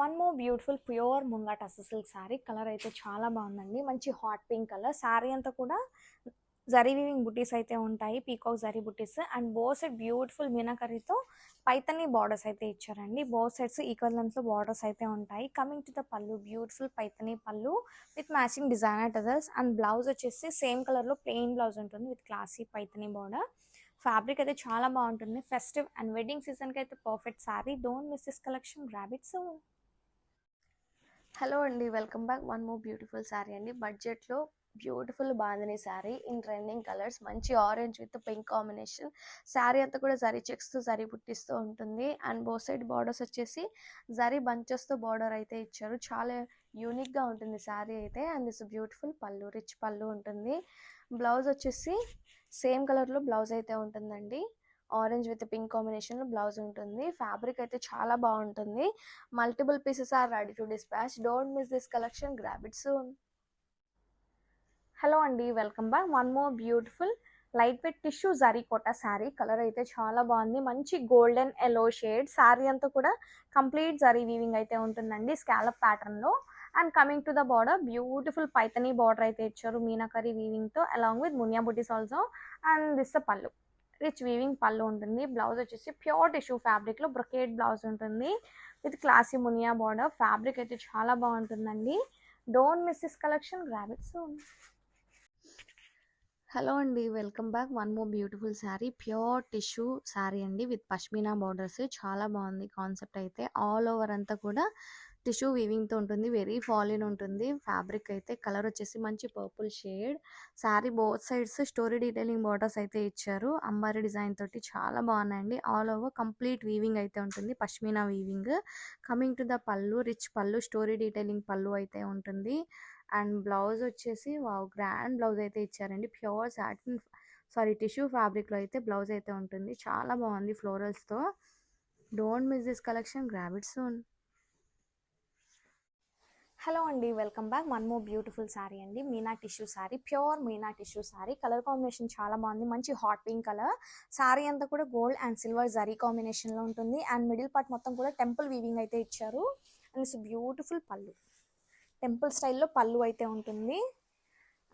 One more beautiful pure munga tussar silk sari. Colour అయితే చాలా బాగుందండి. మంచి హాట్ పింక్ కలర్. శారీ అంతా కూడా జరీ వీవింగ్ బుటీస్ అయితే ఉంటాయి. పీకాక్ జరీ బుటీస్ అండ్ బోత్ సైడ్ బ్యూటిఫుల్ మీనాకరీతో పైతని బార్డర్స్ అయితే ఇచ్చారండి. బోత్ సైడ్స్ ఈక్వల్ లెంత్ లో బార్డర్స్ అయితే ఉంటాయి. Coming to the pallu, beautiful Paithani pallu with matching designer tassels and blouse వచ్చేసి సేమ్ కలర్ లో ప్లెయిన్ బ్లౌజ్ ఉంటుంది with classy Paithani border. Fabric అయితే చాలా బాగుంటుంది. ఫెస్టివ్ అండ్ వెడ్డింగ్ సీజన్కి అయితే perfect sari. Don't miss this collection, grab it soon. Hello అండి, welcome back. One more beautiful sari అండి. బడ్జెట్లో beautiful bandhani sari in trending colours. మంచి orange with pink combination. Sari అంతా కూడా జరీ చెక్స్తో జరీ బుట్టిస్తూ ఉంటుంది అండ్ బోత్ సైడ్ బార్డర్స్ వచ్చేసి జరీ బంచెస్తో బార్డర్ అయితే ఇచ్చారు. చాలా యూనిక్గా ఉంటుంది శారీ అయితే. And this beautiful pallu, rich pallu ఉంటుంది. బ్లౌజ్ వచ్చేసి సేమ్ కలర్లో బ్లౌజ్ అయితే ఉంటుందండి. ఆరెంజ్ విత్ పింక్ కాంబినేషన్లో బ్లౌజ్ ఉంటుంది. ఫ్యాబ్రిక్ అయితే చాలా బాగుంటుంది. Multiple pieces are ready to dispatch. Don't miss this collection, grab it soon. Hello అండి, welcome back. One more beautiful light weight tissue zari Kota sari. Colour అయితే చాలా బాగుంది. మంచి గోల్డెన్ ఎల్లో షేడ్. శారీ అంతా కూడా కంప్లీట్ జరీ వీవింగ్ అయితే ఉంటుందండి స్కాలప్ ప్యాటర్న్లో. And coming to the border, beautiful Paithani border అయితే ఇచ్చారు మీనాకరీ వీవింగ్తో అలాంగ్ విత్ మునియా బుటీస్ also. And this pallu, rich weaving pallu ఉంటుంది. బ్లౌజ్ వచ్చేసి ప్యూర్ టిష్యూ ఫ్యాబ్రిక్లో బ్రొకేట్ బ్లౌజ్ ఉంటుంది with classy Muniya border. Fabric అయితే చాలా బాగుంటుందండి. Don't miss this collection, grab it soon. Hello అండి, welcome back. One more beautiful sari, pure tissue sari అండి విత్ పష్మీనా బార్డర్స్. చాలా బాగుంది కాన్సెప్ట్ అయితే. ఆల్ ఓవర్ అంతా కూడా టిష్యూ వీవింగ్తో ఉంటుంది. వెరీ ఫాలిన్ ఉంటుంది ఫ్యాబ్రిక్ అయితే. కలర్ వచ్చేసి మంచి purple shade. Sari both sides story detailing borders అయితే ఇచ్చారు. అంబారీ డిజైన్ తోటి చాలా బాగున్నాయండి. ఆల్ ఓవర్ కంప్లీట్ వీవింగ్ అయితే ఉంటుంది, pashmina weaving. Coming to the pallu, rich పళ్ళు, స్టోరీ డీటెయిలింగ్ పళ్ళు అయితే ఉంటుంది. అండ్ బ్లౌజ్ వచ్చేసి వావ్, గ్రాండ్ బ్లౌజ్ అయితే ఇచ్చారండి. ప్యూర్ సాటిన్ టిష్యూ ఫ్యాబ్రిక్లో అయితే బ్లౌజ్ అయితే ఉంటుంది. చాలా బాగుంది ఫ్లోరల్స్తో. Don't miss this collection, grab it soon. Hello అండి, welcome back. One more beautiful sari అండి. Meena tissue sari, pure Meena tissue sari. Colour combination చాలా బాగుంది. మంచి హాట్ పింక్ కలర్. శారీ అంతా కూడా గోల్డ్ అండ్ సిల్వర్ జరీ కాంబినేషన్లో ఉంటుంది. అండ్ మిడిల్ పార్ట్ మొత్తం కూడా టెంపుల్ వీవింగ్ అయితే ఇచ్చారు. అండ్ ఇట్స్ బ్యూటిఫుల్ పళ్ళు, టెంపుల్ స్టైల్లో పళ్ళు అయితే ఉంటుంది.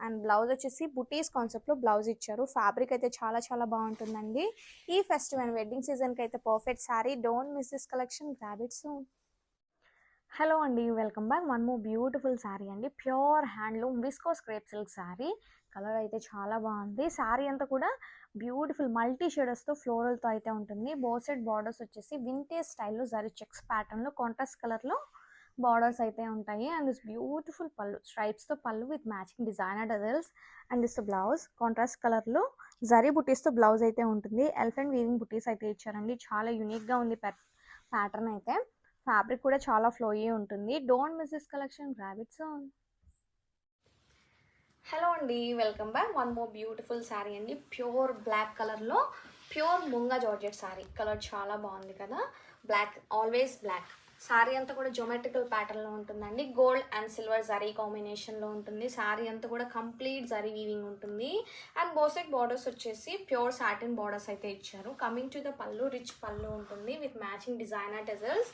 అండ్ బ్లౌజ్ వచ్చేసి బుటీస్ కాన్సెప్ట్లో బ్లౌజ్ ఇచ్చారు. ఫ్యాబ్రిక్ అయితే చాలా చాలా బాగుంటుందండి. ఈ ఫెస్టివల్ అండ్ వెడ్డింగ్ సీజన్కి అయితే perfect sari. Don't miss this collection, grab it soon. Hello అండి, welcome back. One more beautiful sari అండి. Pure handloom viscose crepe silk sari. Colour అయితే చాలా బాగుంది. శారీ అంతా కూడా బ్యూటిఫుల్ మల్టీ షేడర్స్తో ఫ్లోరల్తో అయితే ఉంటుంది. బోత్ సైడ్ బార్డర్స్ వచ్చేసి వింటేజ్ స్టైల్లో జరీ చెక్స్ ప్యాటర్న్లో కాంట్రాస్ట్ కలర్లో బార్డర్స్ అయితే ఉంటాయి. అండ్ దిస్ బ్యూటిఫుల్ పళ్ళు, స్ట్రైప్స్తో పళ్ళు with matching designer dazzles. And this blouse contrast కలర్లో జరీ బుటీస్తో బ్లౌజ్ అయితే ఉంటుంది. ఎలిఫెంట్ వీవింగ్ బుటీస్ అయితే ఇచ్చారండి. చాలా యూనిక్గా ఉంది ప్యాటర్న్ అయితే. ఫ్యాబ్రిక్ కూడా చాలా ఫ్లోయీ ఉంటుంది. Don't miss this collection, grab it soon. Hello అండి, welcome back. One more beautiful sari అండి. ప్యూర్ బ్లాక్ కలర్లో pure munga georgette sari. Colour చాలా బాగుంది కదా. Black, always black. శారీ అంతా కూడా జోమెట్రికల్ ప్యాటర్న్లో ఉంటుందండి. గోల్డ్ అండ్ సిల్వర్ జరీ కాంబినేషన్లో ఉంటుంది. శారీ అంతా కూడా కంప్లీట్ జరీ వీవింగ్ ఉంటుంది. అండ్ బోసెట్ బార్డర్స్ వచ్చేసి ప్యూర్ సాటిన్ బార్డర్స్ అయితే ఇచ్చారు. Coming to the pallu, rich pallu ఉంటుంది with matching designer tassels.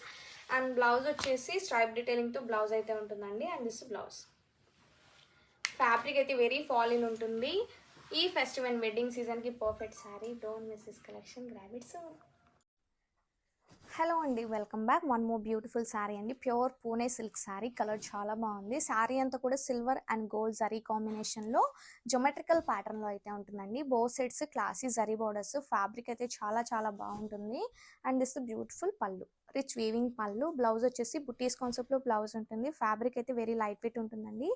And blouse వచ్చేసి స్ట్రైప్ డీటెయిలింగ్తో బ్లౌజ్ అయితే ఉంటుందండి. And this blouse. ఫ్యాబ్రిక్ అయితే వెరీ ఫాలిన్ ఉంటుంది. ఈ ఫెస్టివల్ అండ్ వెడ్డింగ్ సీజన్కి perfect sari. Don't miss this collection, grab it soon. Hello అండి, welcome back. One more beautiful sari అండి. Pure Pune silk sari. Colour చాలా బాగుంది. శారీ అంతా కూడా సిల్వర్ అండ్ గోల్డ్ జరీ కాంబినేషన్లో జొమెట్రికల్ ప్యాటర్న్లో అయితే ఉంటుందండి. Both sides classy zari borders. Fabric అయితే చాలా చాలా బాగుంటుంది. And this beautiful pallu, rich weaving pallu. Blouse వచ్చేసి బుటీస్ కాన్సెప్ట్లో బ్లౌజ్ ఉంటుంది. ఫ్యాబ్రిక్ అయితే వెరీ లైట్ వెయిట్ ఉంటుందండి.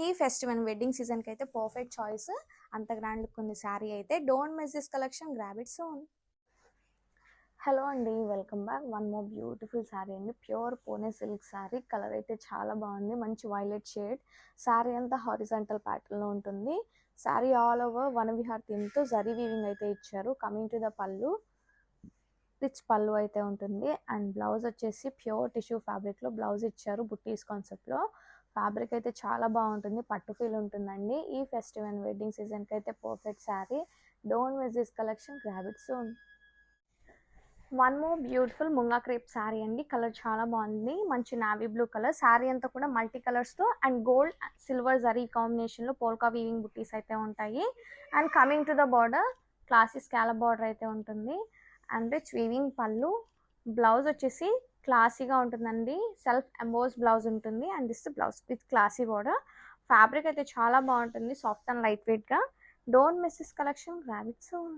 ఈ ఫెస్టివల్ అండ్ వెడ్డింగ్ సీజన్కి అయితే పర్ఫెక్ట్ చాయిస్. అంత గ్రాండ్ లుక్ ఉంది శారీ అయితే. Don't miss this collection, grab it soon. Hello అండి, welcome back. One more beautiful sari అండి. Pure Pune silk sari. Colour అయితే చాలా బాగుంది. మంచి వైలెట్ షేడ్. శారీ అంతా హారిజాంటల్ ప్యాటర్న్లో ఉంటుంది. శారీ ఆల్ ఓవర్ వన విహార్ థీమ్తో జరీ వీవింగ్ అయితే ఇచ్చారు. Coming to the pallu, rich పళ్ళు అయితే ఉంటుంది. అండ్ బ్లౌజ్ వచ్చేసి ప్యూర్ టిష్యూ ఫ్యాబ్రిక్లో బ్లౌజ్ ఇచ్చారు బుట్టీస్ కాన్సెప్ట్లో. ఫ్యాబ్రిక్ అయితే చాలా బాగుంటుంది. పట్టు ఫీల్ ఉంటుందండి. ఈ ఫెస్టివల్ అండ్ వెడ్డింగ్ సీజన్కి అయితే perfect sari. Don't miss this collection, grab it soon. One more beautiful munga crepe sari అండి. కలర్ చాలా బాగుంది, మంచి నావీ బ్లూ కలర్. శారీ అంతా కూడా మల్టీ కలర్స్తో అండ్ గోల్డ్ సిల్వర్ జరీ కాంబినేషన్లో పోల్కా వీవింగ్ బుట్టీస్ అయితే ఉంటాయి. And coming to the border classy scallop border అయితే ఉంటుంది. And rich weaving pallu. Blouse వచ్చేసి క్లాసీగా ఉంటుందండి, సెల్ఫ్ ఎంబోస్ బ్లౌజ్ ఉంటుంది. And this blouse with classy border. Fabric అయితే చాలా బాగుంటుంది, సాఫ్ట్ అండ్ లైట్ వెయిట్గా. Don't miss this collection, grab it soon.